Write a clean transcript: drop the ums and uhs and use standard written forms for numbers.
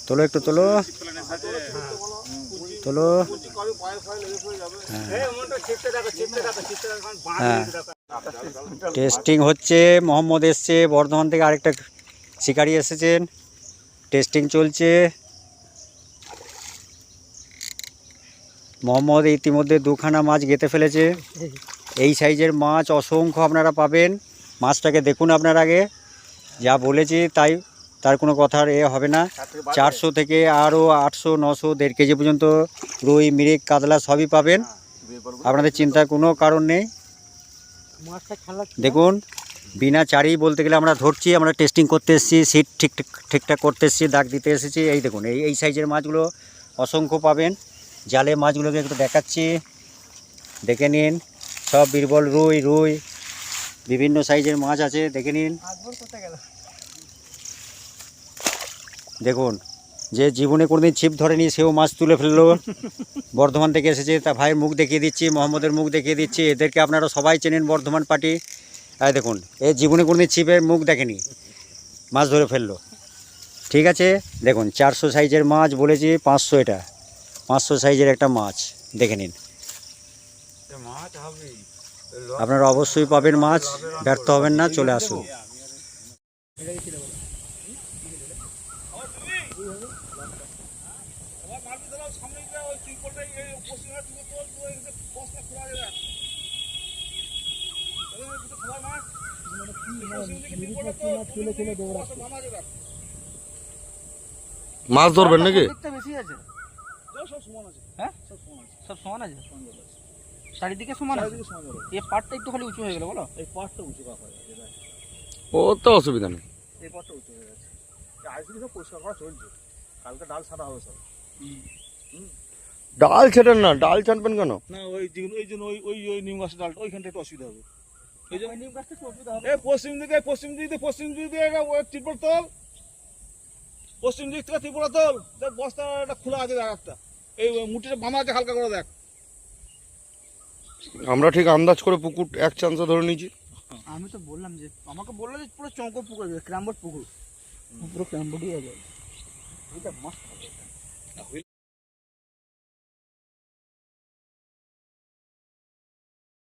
তোলো একটু তোলো তোলো। হ্যাঁ, টেস্টিং হচ্ছে। মোহাম্মদ এসছে বর্ধমান থেকে, আরেকটা শিকারি এসেছেন, টেস্টিং চলছে। মোহাম্মদ ইতিমধ্যে দুখানা মাছ গেঁথে ফেলেছে। এই সাইজের মাছ অসংখ্য আপনারা পাবেন। মাছটাকে দেখুন আপনার আগে, যা বলেছি তাই, তার কোনো কথার হবে না। 400 থেকে আরও 800, 900, 1.5 কেজি পর্যন্ত রুই, মৃগ, কাতলা সবই পাবেন। আপনাদের চিন্তার কোনো কারণ নেই। দেখুন, বিনা চারি বলতে গেলে আমরা ধরছি, আমরা টেস্টিং করতে এসেছি, সিট ঠিকঠাক করতে এসেছি, দাগ দিতে এসেছি। এই দেখুন, এই সাইজের মাছগুলো অসংখ্য পাবেন। জালে মাছগুলোকে একটু দেখাচ্ছি, দেখে নিন। সব বীরবল রুই বিভিন্ন সাইজের মাছ আছে, দেখে নিন। দেখুন, যে জীবনে কোনোদিন ছিপ ধরেনি সেও মাছ তুলে ফেললো। বর্ধমান থেকে এসেছে, তা ভাইয়ের মুখ দেখিয়ে দিচ্ছি, মোহাম্মদের মুখ দেখিয়ে দিচ্ছি। এদেরকে আপনারা সবাই চেনেন, বর্ধমান পার্টি। এই দেখুন, এ জীবনে কোনোদিন ছিপের মুখ দেখেনি, মাছ ধরে ফেললো। ঠিক আছে, দেখুন 400 সাইজের মাছ বলেছি, 500, এটা 500 সাইজের একটা মাছ, দেখে নিন। আপনারা অবশ্যই পাবেন মাছ, ব্যর্থ হবেন না, চলে আসুন। মাছ ধরবেন নাকি? সব সমান আছে, চারিদিকে সমান আছে। এই পাটটা একটু খালি উঁচু হয়ে গেল, বলো। এই পাটটা উঁচু করা হয়, ও তো অসুবিধা নেই। এই পাটটা উঁচু হয়ে গেছে। আইসি সব পরিষ্কার করা চলছে, কালকে ডাল ছাড়া হবে সব। ডাল ছেটেন না, ডাল ছাড়বেন কেন? না, ওই জন্য ওই নিম গাছের ডালটা ওইখানটা একটু অসুবিধা হবে। ওই যে নিম গাছটা একটু অসুবিধা হবে। পশ্চিম দিকে ত্রিপল তল, পশ্চিম দিক থেকে ত্রিপুরা তল, দেখ বস্তাটা খোলা আছে, দেখ একটা এই মুটিটা বামা আছে, হালকা করে দেখ। আমরা ঠিক আন্দাজ করে পুকুর এক চান্সে ধরে নিয়েছি। আমি তো বললাম যে, আমাকে বললো যে পুরো চৌকো পুকুর, ক্রামবোর্ড পুকুর, পুরো ক্রামবোর্ডই আছে। এটা মস্ত।